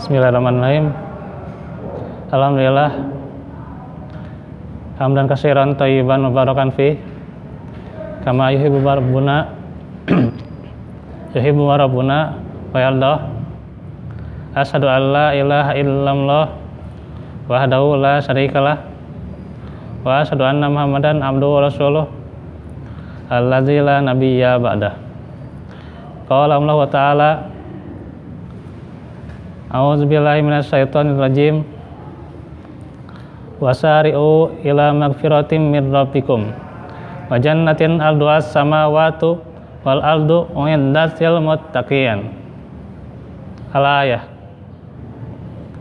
Bismillahirrahmanirrahim. Alhamdulillah. Hamdan katsiran thayyiban mubarakan fi. Kama yuhibbu rabbuna yuhibbu rabbuna wa yardah. Asyhadu an la ilaha illallah wahdahu la syarikalah wa asyhadu anna Muhammadan abduhu wa rasuluh allazi la nabiyya ba'dah. Qala Allah ta'ala a'udzubillahi minasyaitonir rajim. Wasari'u ila magfiratin min rabbikum wa jannatin arduhas samawati wal ardu uiddat lil muttaqin. Al-ayah.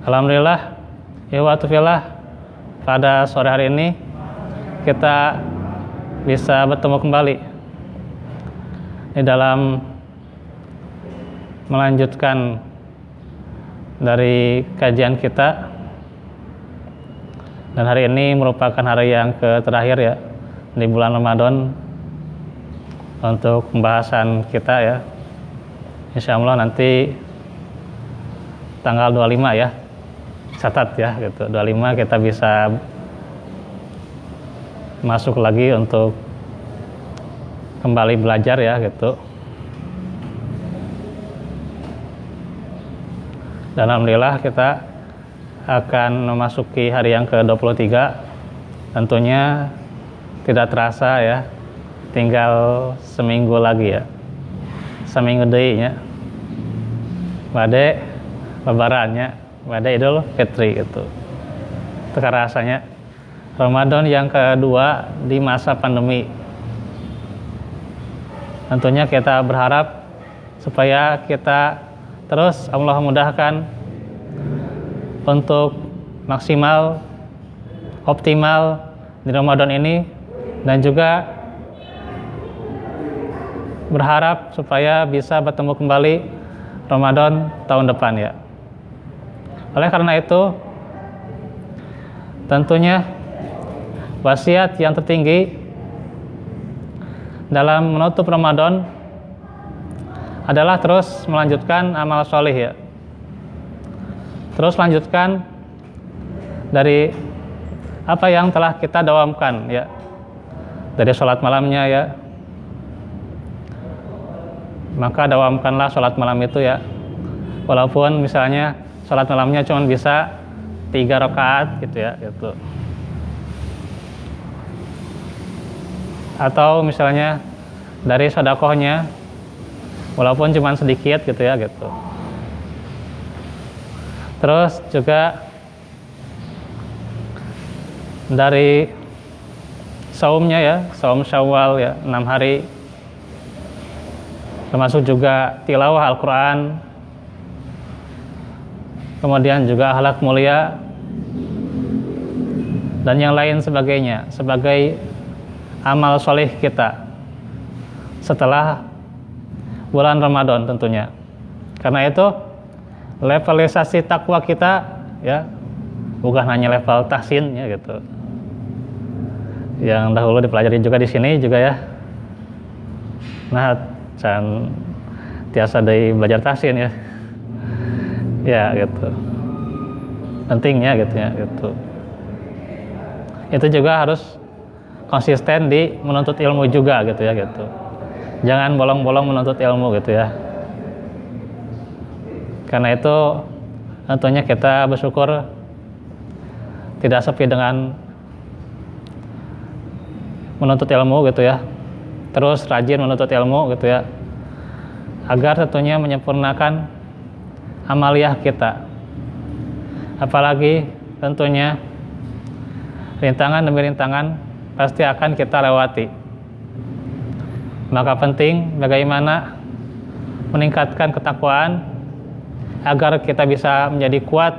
Alhamdulillah, ikhwatu fillah, pada sore hari ini kita bisa bertemu kembali di dalam melanjutkan dari kajian kita, dan hari ini merupakan hari yang terakhir ya di bulan Ramadan untuk pembahasan kita ya. Insya Allah nanti tanggal 25 ya, catat ya gitu, 25 kita bisa masuk lagi untuk kembali belajar ya gitu. Dan alhamdulillah kita akan memasuki hari yang ke-23. Tentunya tidak terasa ya, tinggal seminggu lagi ya, seminggu deui nya bade lebarannya, bade Idul Fitri gitu. Teka rasanya Ramadan yang kedua di masa pandemi. Tentunya kita berharap supaya kita terus Allah mudahkan untuk maksimal, optimal di Ramadan ini, dan juga berharap supaya bisa bertemu kembali Ramadan tahun depan ya. Oleh karena itu, tentunya wasiat yang tertinggi dalam menutup Ramadan adalah terus melanjutkan amal soleh ya. Terus lanjutkan dari apa yang telah kita dawamkan ya, dari sholat malamnya ya, maka dawamkanlah sholat malam itu ya, walaupun misalnya sholat malamnya cuma bisa 3 rakaat gitu ya gitu. Atau misalnya dari sedekahnya walaupun cuma sedikit gitu ya gitu. Terus juga dari saumnya ya, saum Syawal ya, 6 hari. Termasuk juga tilawah Al-Quran, kemudian juga akhlak mulia, dan yang lain sebagainya, sebagai amal soleh kita setelah bulan Ramadan tentunya. Karena itu levelisasi takwa kita ya, bukan hanya level tahsin ya gitu, yang dahulu dipelajari juga di sini juga ya. Nah, can tiasa dari belajar tahsin ya. Ya gitu. Pentingnya gitu ya gitu. Itu juga harus konsisten di menuntut ilmu juga gitu ya gitu. Jangan bolong-bolong menuntut ilmu gitu ya. Karena itu tentunya kita bersyukur tidak sepi dengan menuntut ilmu gitu ya. Terus rajin menuntut ilmu gitu ya, agar tentunya menyempurnakan amaliyah kita. Apalagi tentunya rintangan demi rintangan pasti akan kita lewati. Maka penting bagaimana meningkatkan ketakwaan agar kita bisa menjadi kuat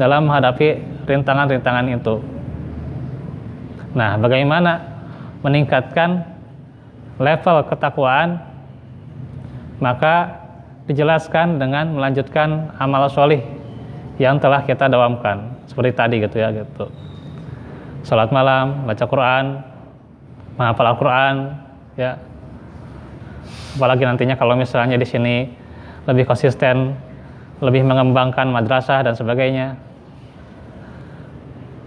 dalam menghadapi rintangan-rintangan itu. Nah, bagaimana meningkatkan level ketakwaan? Maka dijelaskan dengan melanjutkan amal solih yang telah kita dawamkan seperti tadi gitu ya gitu. Salat malam, baca Quran, menghafal Al-Quran ya. Apalagi nantinya kalau misalnya di sini lebih konsisten, lebih mengembangkan madrasah dan sebagainya.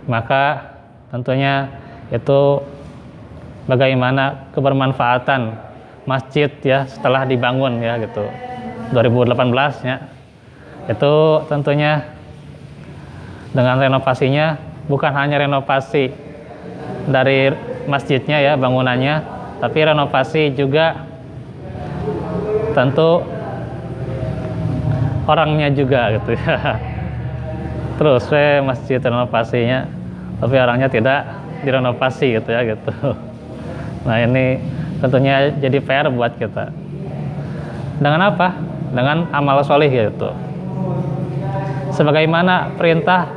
Maka tentunya itu bagaimana kebermanfaatan masjid ya setelah dibangun ya gitu 2018 ya. Itu tentunya dengan renovasinya bukan hanya renovasi dari masjidnya ya bangunannya, tapi renovasi juga tentu orangnya juga gitu ya. Terus masjid renovasinya tapi orangnya tidak direnovasi gitu ya gitu. Nah ini tentunya jadi PR buat kita. Dengan apa? Dengan amal solih gitu. Sebagaimana perintah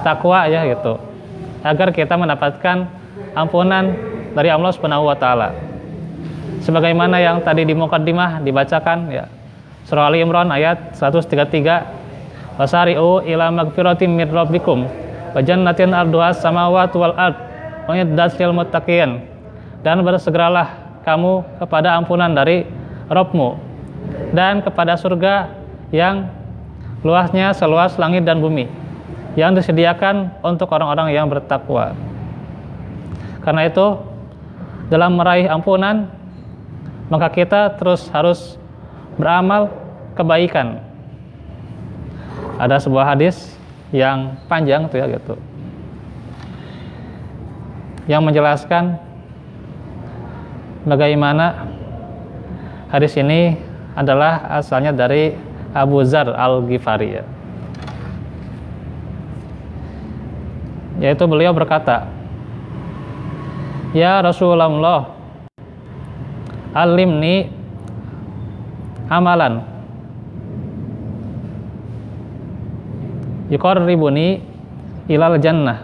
takwa ya gitu, agar kita mendapatkan ampunan dari Allah Subhanahu wa taala. Sebagaimana yang tadi di muqaddimah dibacakan ya. Surah Ali Imran ayat 133. Wasari'u ila magfiratin min rabbikum wa jannatin arduha samawati wal ard wa iddat lil muttaqin. Dan bersegeralah kamu kepada ampunan dari Rabbmu dan kepada surga yang luasnya seluas langit dan bumi yang disediakan untuk orang-orang yang bertakwa. Karena itu dalam meraih ampunan maka kita terus harus beramal kebaikan. Ada sebuah hadis yang panjang tuh ya gitu, yang menjelaskan bagaimana hadis ini adalah asalnya dari Abu Dzar Al-Ghifari ya. Yaitu beliau berkata, "Ya Rasulullah, alimni amalan yuqarribuni ilal jannah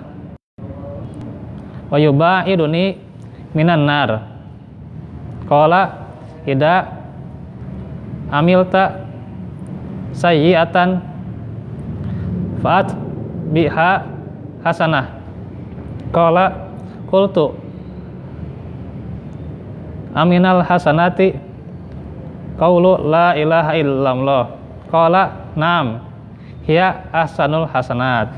wa yubaiduni minan nar." Qala idza amilta sayyi'atan fa'at biha hasanah. Qala qultu aminal hasanati qaulu la ilaha illallah. Qala na'am hiya ahsanul hasanat.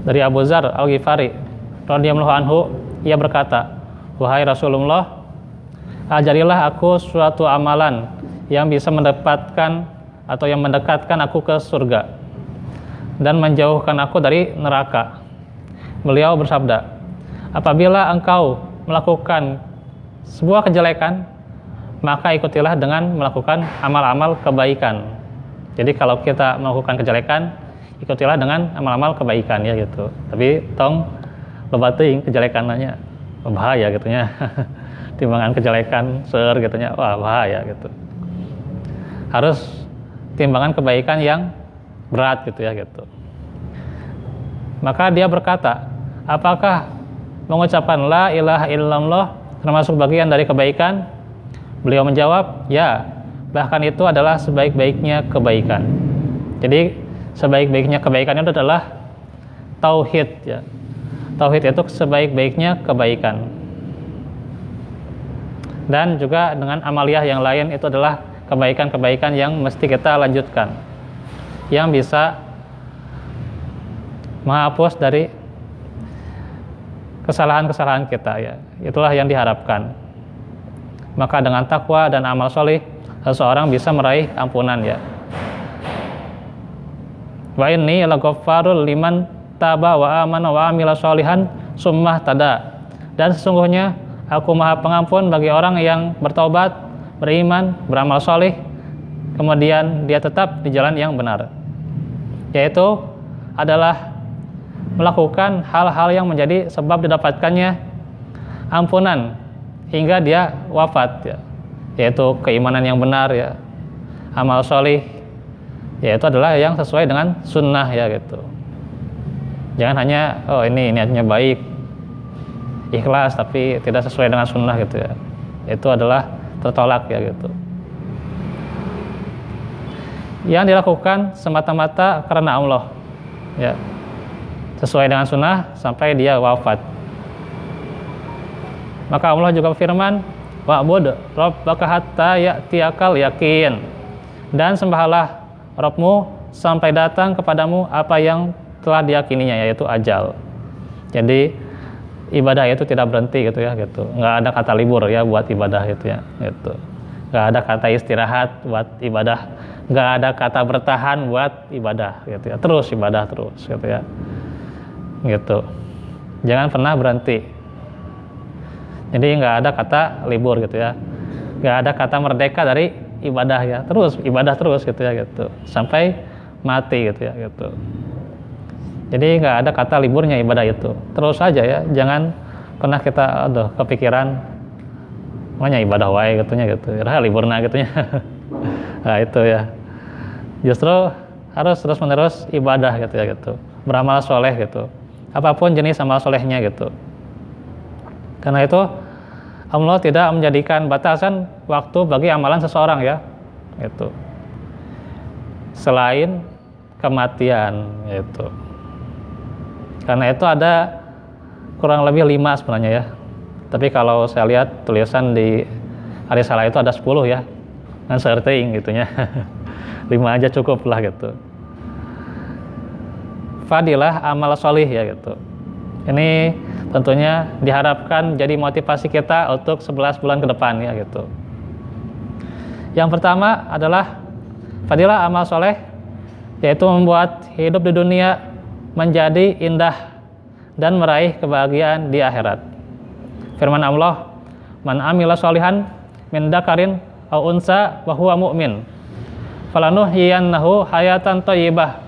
Dari Abu Dzar Al-Ghifari radhiyallahu anhu, ia berkata, "Wahai Rasulullah, ajarilah aku suatu amalan yang bisa mendapatkan atau yang mendekatkan aku ke surga dan menjauhkan aku dari neraka." Beliau bersabda, "Apabila engkau melakukan sebuah kejelekan, maka ikutilah dengan melakukan amal-amal kebaikan." Jadi kalau kita melakukan kejelekan, ikutilah dengan amal-amal kebaikan ya gitu. Tapi tong loba teuing kejelekannya bahaya gitunya. Timbangan kejelekan seueur gitunya, wah bahaya gitu. Harus timbangan kebaikan yang berat gitu ya gitu. Maka dia berkata, "Apakah mengucapkan la ilaha illallah termasuk bagian dari kebaikan?" Beliau menjawab, "Ya, bahkan itu adalah sebaik-baiknya kebaikan." Jadi sebaik-baiknya kebaikan itu adalah tauhid ya. Tauhid itu sebaik-baiknya kebaikan. Dan juga dengan amaliyah yang lain itu adalah kebaikan-kebaikan yang mesti kita lanjutkan, yang bisa menghapus dari kesalahan-kesalahan kita ya. Itulah yang diharapkan. Maka dengan takwa dan amal soleh seseorang bisa meraih ampunan ya. Wa inni laghaffarul liman taba wa amana wa amila sholihan summah tada. Dan sesungguhnya aku maha pengampun bagi orang yang bertaubat, beriman, beramal soleh, kemudian dia tetap di jalan yang benar. Yaitu adalah melakukan hal-hal yang menjadi sebab didapatkannya ampunan hingga dia wafat ya. Yaitu keimanan yang benar ya, amal soleh, yaitu adalah yang sesuai dengan sunnah ya gitu. Jangan hanya ini niatnya baik, ikhlas tapi tidak sesuai dengan sunnah gitu ya. Itu adalah tertolak ya gitu. Yang dilakukan semata-mata karena Allah ya, sesuai dengan sunnah sampai dia wafat. Maka Allah juga firman, wa'bud rabbaka hatta ya'tiyakal yakin. Dan sembahlah Rabbmu sampai datang kepadamu apa yang telah diyakininya, yaitu ajal. Jadi ibadah itu tidak berhenti gitu ya, gitu. Nggak ada kata libur ya buat ibadah itu ya, gitu. Nggak ada kata istirahat buat ibadah, nggak ada kata bertahan buat ibadah gitu ya. Terus ibadah terus gitu ya, gitu. Jangan pernah berhenti. Jadi nggak ada kata libur gitu ya, nggak ada kata merdeka dari ibadah ya. Terus ibadah terus gitu ya, gitu. Sampai mati gitu ya, gitu. Jadi nggak ada kata liburnya ibadah itu. Terus aja ya, jangan pernah kita kepikiran makanya ibadah wae gitunya gitu. Ya liburna gitunya. Nah, itu ya. Justru harus terus-menerus ibadah gitu ya, gitu. Beramal soleh gitu. Apapun jenis amal solehnya gitu. Karena itu Allah tidak menjadikan batasan waktu bagi amalan seseorang ya. Gitu. Selain kematian gitu. Karena itu ada kurang lebih 5 sebenarnya ya. Tapi kalau saya lihat tulisan di Arisalah itu ada 10 ya. Kan serting gitunya. 5 aja cukup lah gitu. Fadilah amal sholih ya gitu. Ini tentunya diharapkan jadi motivasi kita untuk 11 bulan ke depan ya gitu. Yang pertama adalah fadilah amal sholih, yaitu membuat hidup di dunia menjadi indah dan meraih kebahagiaan di akhirat. Firman Allah, man amila sholihan min dzakarin aw unsa wa huwa mu'min falanuhyiyannahu hayatan thayyibah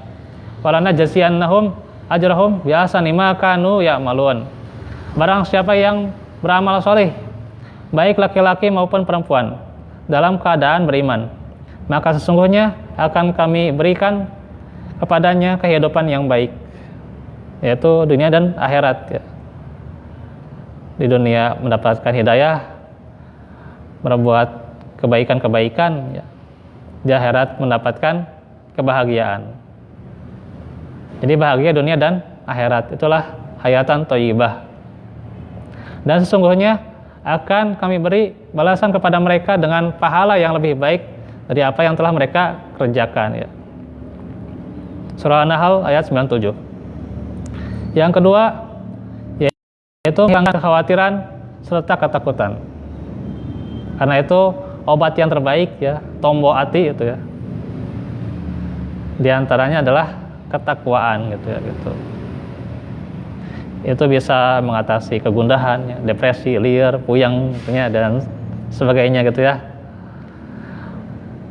wa lanajziyannahum ajrahum bi ahsani ma kanu ya'malun. Barang siapa yang beramal sholih, baik laki-laki maupun perempuan, dalam keadaan beriman, maka sesungguhnya akan kami berikan kepadanya kehidupan yang baik, yaitu dunia dan akhirat ya. Di dunia mendapatkan hidayah, berbuat kebaikan-kebaikan ya. Di akhirat mendapatkan kebahagiaan. Jadi bahagia dunia dan akhirat, itulah hayatan thayyibah. Dan sesungguhnya akan kami beri balasan kepada mereka dengan pahala yang lebih baik dari apa yang telah mereka kerjakan ya. Surah An-Nahl ayat 97. Yang kedua yaitu menghilangkan kekhawatiran serta ketakutan. Karena itu obat yang terbaik ya, tombo ati itu ya. Di antaranya adalah ketakwaan gitu ya, gitu. Itu bisa mengatasi kegundahan, ya, depresi, liar, puyeng ya, dan sebagainya gitu ya.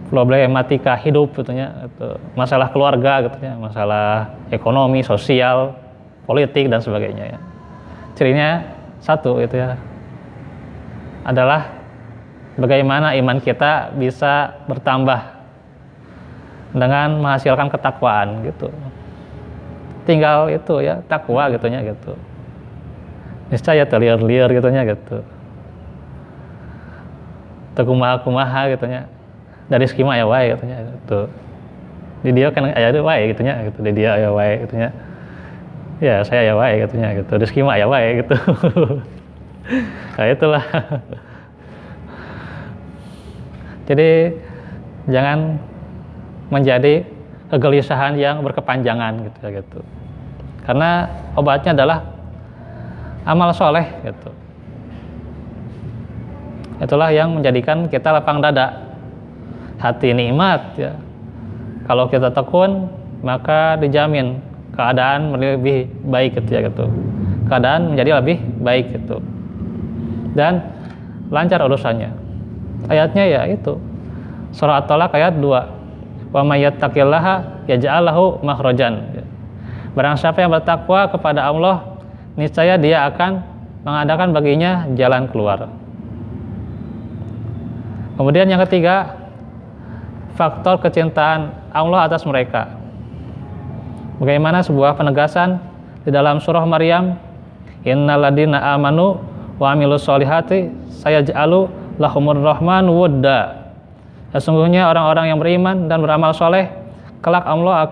Problematika hidup gitu ya, gitu. Masalah keluarga gitu ya, masalah ekonomi, sosial, politik dan sebagainya ya. Cirinya satu itu ya, adalah bagaimana iman kita bisa bertambah dengan menghasilkan ketakwaan gitu. Tinggal itu ya, takwa gitunya gitu. Niscaya terliar-liar gitunya gitu. Tekumaha-kumaha gitunya. Dari skema ya wae gitunya gitu. Di dia kan aya wae gitunya gitu. Di dia aya wae gitunya. Ya, saya ya wae gitunya gitu. Di skema ya wae gitu. Nah, itulah. Jadi jangan menjadi kegelisahan yang berkepanjangan gitu ya gitu. Karena obatnya adalah amal soleh gitu. Itulah yang menjadikan kita lapang dada, hati nikmat ya. Kalau kita tekun, maka dijamin keadaan lebih baik gitu ya gitu. Keadaan menjadi lebih baik gitu. Dan lancar urusannya. Ayatnya ya itu. Surah At-Talaq ayat 2. Wa may yattaqillaha yaj'al lahu makhrajan. Barang siapa yang bertakwa kepada Allah, niscaya dia akan mengadakan baginya jalan keluar. Kemudian yang ketiga, faktor kecintaan Allah atas mereka. Bagaimana sebuah penegasan di dalam surah Maryam, innal ladzina amanu wa amilus solihati sayaj'alu lahumur rahmanu wudda. Sesungguhnya orang-orang yang beriman dan beramal soleh, kelak Allah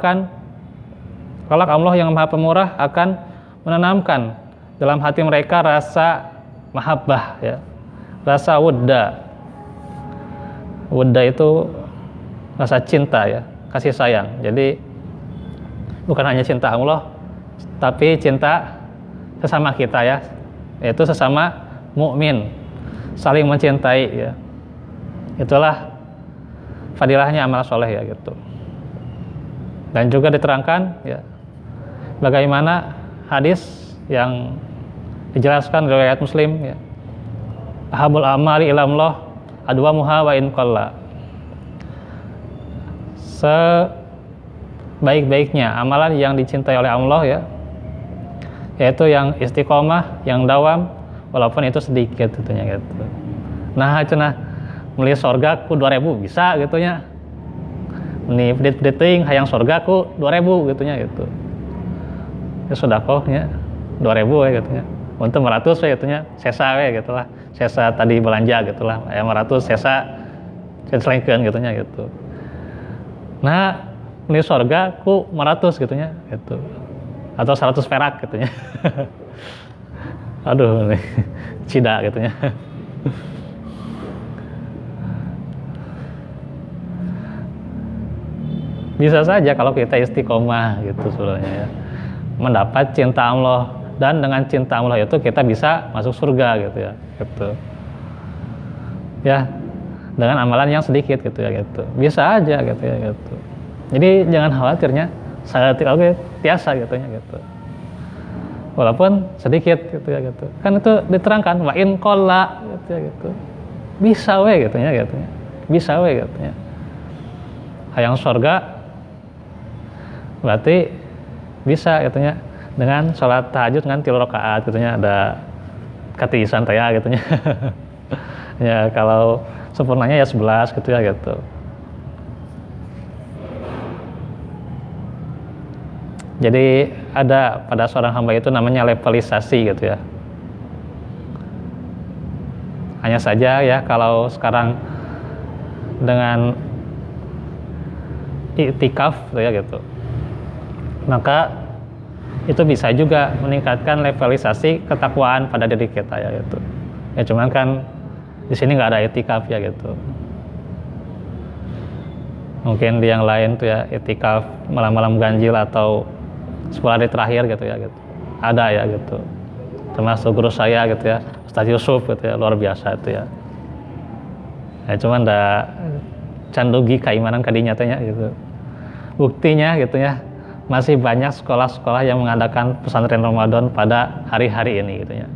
yang Maha Pemurah akan menanamkan dalam hati mereka rasa mahabbah ya, rasa wudda. Wudda itu rasa cinta ya, kasih sayang. Jadi bukan hanya cinta Allah, tapi cinta sesama kita ya, yaitu sesama mukmin, saling mencintai ya. Itulah fadilahnya amal soleh ya gitu. Dan juga diterangkan ya bagaimana hadis yang dijelaskan riwayat Muslim ya. Ahabul amali ilallah adwamuha wa in qalla. Sebaik-baiknya amalan yang dicintai oleh Allah ya, yaitu yang istiqomah, yang dawam walaupun itu sedikit tentunya gitu. Nah, cenah meuli surga ku 2000 bisa gitu nya. Ini pedit-pedit teuing hayang surga ku 2000 gitu nya gitu. Ya sedekah nya 2000 we gitu nya. Untuk 100 we gitu nya, sesa we gitu lah. Sesa tadi belanja gitu lah. Aya 100 sesa selengkeun gitu nya gitu. Nah, meuli surga ku 500 gitu nya gitu. Atau 100 perak gitu nya. Aduh nih, cida gitu nya. Bisa saja kalau kita istiqomah gitu sebenarnya ya, mendapat cinta Allah, dan dengan cinta Allah itu kita bisa masuk surga gitu ya, gitu ya, dengan amalan yang sedikit gitu ya gitu, bisa aja gitu ya gitu. Jadi jangan khawatirnya saya oke biasa gitu ya gitu, walaupun sedikit gitu ya gitu, kan itu diterangkan wa in qalla gitu ya gitu, bisa we gitu ya gitu, bisa we gitu ya. Hayang surga berarti bisa gitu ya, dengan sholat tahajud dengan 3 rakaat gitu ya, ada katisan teh gitu ya. Ya kalau sempurnanya ya 11 gitu ya gitu. Jadi ada pada seorang hamba itu namanya levelisasi gitu ya. Hanya saja ya kalau sekarang dengan iktikaf gitu ya gitu, maka itu bisa juga meningkatkan levelisasi ketakwaan pada diri kita ya gitu. Ya cuman kan di sini nggak ada iktikaf ya gitu. Mungkin di yang lain tuh ya iktikaf malam-malam ganjil atau 10 hari terakhir gitu ya gitu. Ada ya gitu. Termasuk guru saya gitu ya, Ustaz Yusuf gitu ya, luar biasa itu ya. Ya cuman ada candugi keimanan kadinya tanya gitu. Buktinya gitu ya, masih banyak sekolah-sekolah yang mengadakan pesantren Ramadan pada hari-hari ini gitu ya.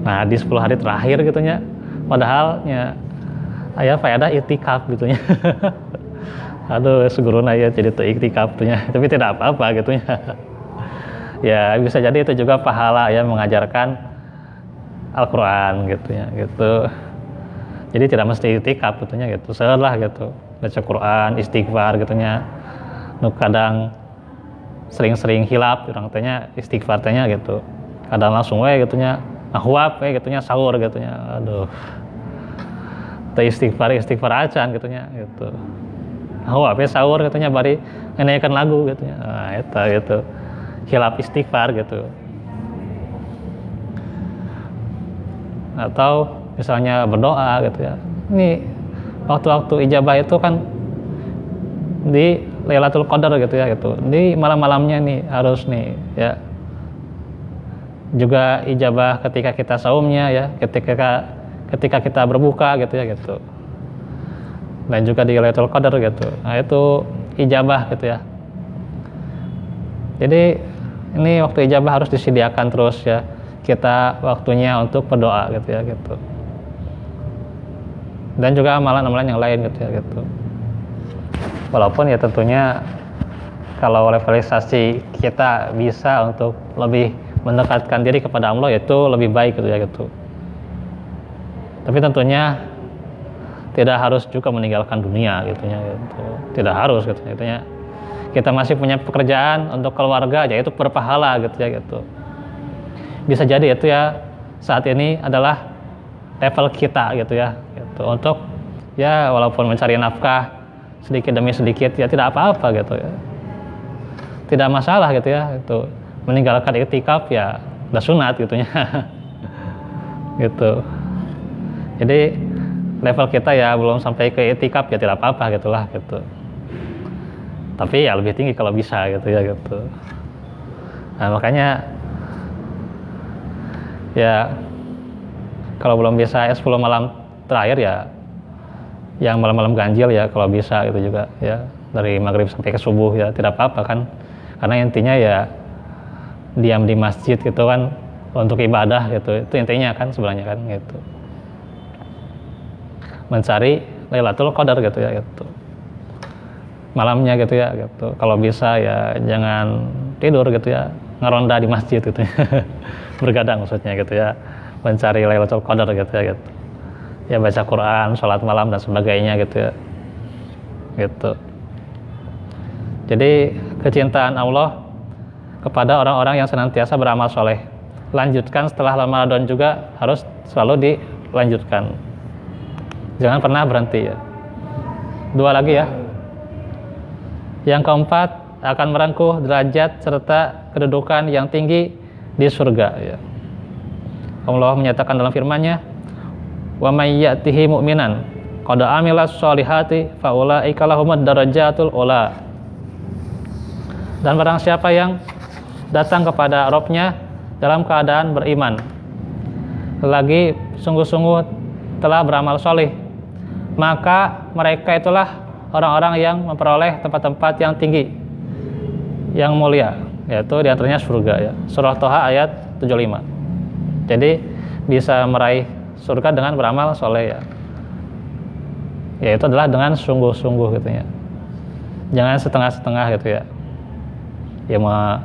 Nah di 10 hari terakhir gitu ya, padahal ya aya faedah iktikaf gitu ya. Aduh seguruna ya jadi tuh iktikaf tuh ya, tapi tidak apa-apa gitu ya. Ya bisa jadi itu juga pahala ya mengajarkan Al-Quran gitu ya gitu. Jadi tidak mesti iktikaf gitu ya gitu, selah gitu, baca Quran, istighfar gitu ya. Nu kadang sering-sering hilap orang tanya istighfar tanya gitu, kadang langsung we gitu nya ngahwap we gitu nya sahur gitu nya, aduh teh istighfar acan gitu nya gitu, ngahwap we sahur gitu nya bari ngenaikeun lagu gitu nya, nah eta gitu hilap istighfar gitu. Atau misalnya berdoa gitu ya, ini waktu-waktu ijabah itu kan di Lailatul Qadar gitu ya gitu, di malam-malamnya nih harus nih ya, juga ijabah ketika kita saumnya ya, ketika kita berbuka gitu ya gitu, dan juga di Lailatul Qadar gitu. Nah itu ijabah gitu ya. Jadi ini waktu ijabah harus disediakan terus ya, kita waktunya untuk berdoa gitu ya gitu, dan juga amalan-amalan yang lain gitu ya gitu. Walaupun ya tentunya kalau levelisasi kita bisa untuk lebih mendekatkan diri kepada Allah itu lebih baik gitu ya gitu. Tapi tentunya tidak harus juga meninggalkan dunia gitu ya gitu. Tidak harus gitu ya. Kita masih punya pekerjaan untuk keluarga yaitu berpahala gitu ya gitu. Bisa jadi itu ya saat ini adalah level kita gitu ya gitu, untuk ya walaupun mencari nafkah sedikit demi sedikit ya tidak apa-apa gitu ya, tidak masalah gitu ya itu, meninggalkan iktikaf ya udah sunat gitu ya. gitu. Jadi level kita ya belum sampai ke itikaf ya tidak apa-apa gitulah gitu. Tapi ya lebih tinggi kalau bisa gitu ya gitu. Nah makanya ya kalau belum bisa 10 malam terakhir ya yang malam-malam ganjil ya kalau bisa gitu juga ya, dari maghrib sampai ke subuh ya tidak apa-apa kan, karena intinya ya diam di masjid gitu kan untuk ibadah gitu, itu intinya kan sebenarnya kan gitu, mencari Lailatul Qadar gitu ya gitu malamnya gitu ya gitu. Kalau bisa ya jangan tidur gitu ya, ngeronda di masjid gitu ya. Bergadang maksudnya gitu ya, mencari Lailatul Qadar gitu ya gitu. Ya baca Quran, sholat malam dan sebagainya gitu ya gitu. Jadi kecintaan Allah kepada orang-orang yang senantiasa beramal soleh, lanjutkan setelah Ramadan juga harus selalu dilanjutkan, jangan pernah berhenti ya. 2 lagi ya, yang keempat akan merengkuh derajat serta kedudukan yang tinggi di surga ya. Allah menyatakan dalam firman-Nya, wa may ya'tihi mu'minan qad amilas sholihati fa ulaika lahumud darajatul ula. Dan barang siapa yang datang kepada Rabb-Nya dalam keadaan beriman, lagi sungguh-sungguh telah beramal soleh, maka mereka itulah orang-orang yang memperoleh tempat-tempat yang tinggi, yang mulia, yaitu diantaranya surga ya. Surah Toha ayat 75. Jadi bisa meraih surga dengan beramal soleh ya. Yaitu adalah dengan sungguh-sungguh gitu ya. Jangan setengah-setengah gitu ya. Ya mah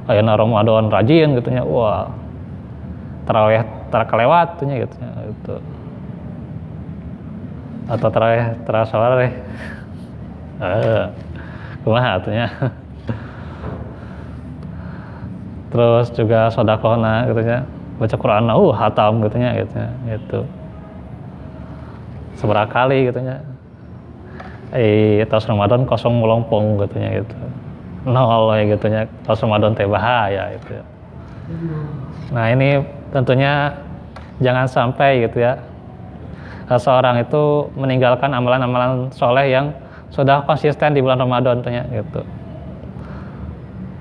ayana Ramadan rajin gitu ya. Wah. Tarawih terkelewat gitu ya gitu. Atau tarawih terasawar kumaha atunya. Terus juga sedekahna gitu ya. Baca Quran, hatam gitunya gitu. Seberapa kali gitunya. Tahun Ramadan kosong melompong gitunya gitu. Nol gitunya. Tahun Ramadan teh bahaya gitu ya. Nah, ini tentunya jangan sampai gitu ya. Seorang itu meninggalkan amalan-amalan soleh yang sudah konsisten di bulan Ramadan tentunya gitu.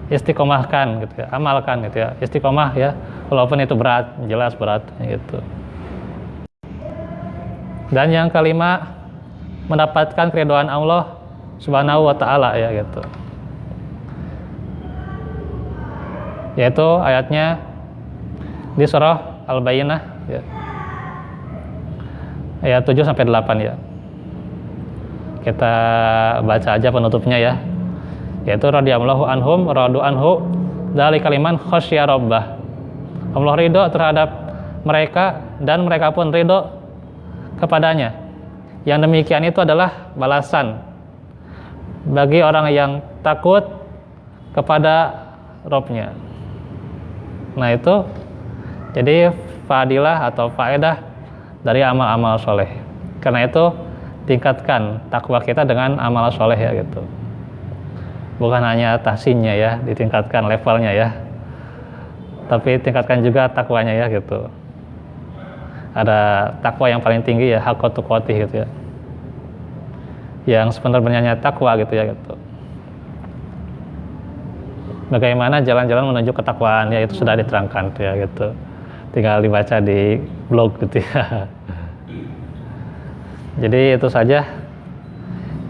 Istiqomahkan gitu ya, amalkan gitu ya, istiqomah ya, walaupun itu berat, jelas berat gitu. Dan yang kelima, mendapatkan keridhaan Allah Subhanahu wa taala ya gitu. Yaitu ayatnya di surah Al-Bayyinah ya. Ayat 7 sampai 8 ya. Kita baca aja penutupnya ya. Yaitu radhiyallahu anhum radu anhu dzalika liman khasyya rabbah. Allah ridho terhadap mereka dan mereka pun ridho kepadanya. Yang demikian itu adalah balasan bagi orang yang takut kepada Rabb-Nya. Nah itu jadi fadilah atau faedah dari amal-amal soleh. Karena itu tingkatkan takwa kita dengan amal soleh ya gitu. Bukan hanya tahsinnya ya, ditingkatkan levelnya ya, tapi tingkatkan juga takwanya ya gitu. Ada takwa yang paling tinggi ya, haqqat tuqatih gitu ya, yang sebenarnya takwa gitu ya gitu. Bagaimana jalan-jalan menuju ketakwaan ya, itu sudah diterangkan ya gitu, tinggal dibaca di blog gitu ya. Jadi itu saja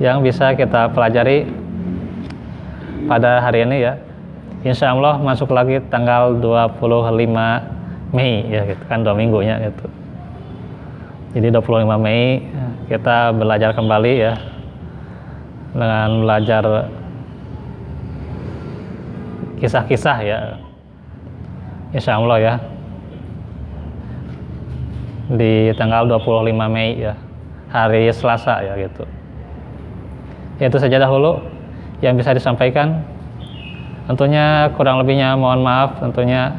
yang bisa kita pelajari pada hari ini ya. Insya Allah masuk lagi tanggal 25 Mei ya gitu kan, 2 minggunya gitu. Jadi 25 Mei kita belajar kembali ya, dengan belajar kisah-kisah ya, insya Allah ya, di tanggal 25 Mei ya, hari Selasa ya gitu. Itu saja dahulu yang bisa disampaikan. Tentunya kurang lebihnya mohon maaf. Tentunya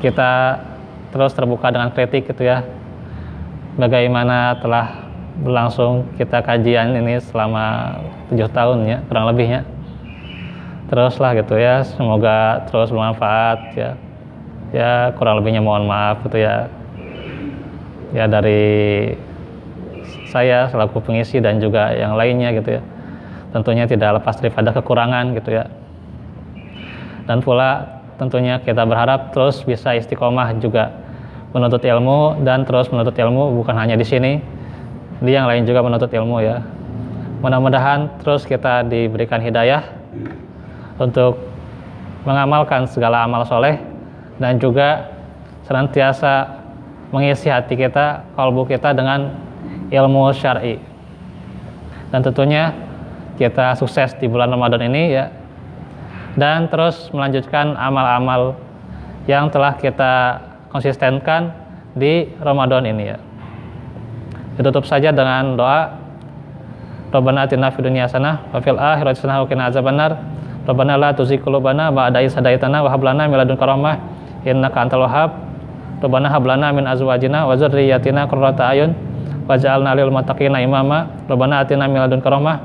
kita terus terbuka dengan kritik gitu ya. Bagaimana telah berlangsung kita kajian ini selama 7 tahun ya, kurang lebihnya. Teruslah gitu ya, semoga terus bermanfaat ya. Ya kurang lebihnya mohon maaf gitu ya. Ya dari saya selaku pengisi dan juga yang lainnya gitu ya. Tentunya tidak lepas daripada kekurangan gitu ya. Dan pula tentunya kita berharap terus bisa istiqomah juga menuntut ilmu, dan terus menuntut ilmu bukan hanya di sini, di yang lain juga menuntut ilmu ya. Mudah-mudahan terus kita diberikan hidayah untuk mengamalkan segala amal soleh, dan juga senantiasa mengisi hati kita, kalbu kita dengan ilmu syar'i. Dan tentunya kita sukses di bulan Ramadan ini ya, dan terus melanjutkan amal-amal yang telah kita konsistenkan di Ramadan ini ya. Ditutup saja dengan doa. Rabbana atina fid dunya hasanah wa fil akhirati hasanah wa qina azabannar. Rabbana la tuzigh qulubana ba'da idh hadaitana wa hab lana min ladunka rahmah innaka antal wahhab. Rabbana hab lana min azwajina wa dzurriyyatina qurrata a'yun waj'alna lil muttaqina imama. Rabbana atina min ladunka rahmah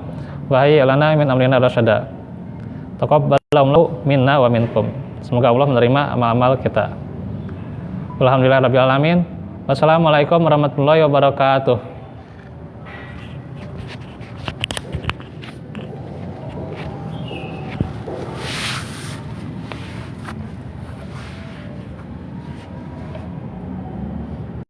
wa hayyi' lana min amrina rasyada. Taqabbalallahu minna wa minkum. Semoga Allah menerima amal-amal kita. Alhamdulillahirabbil alamin. Wassalamualaikum warahmatullahi wabarakatuh.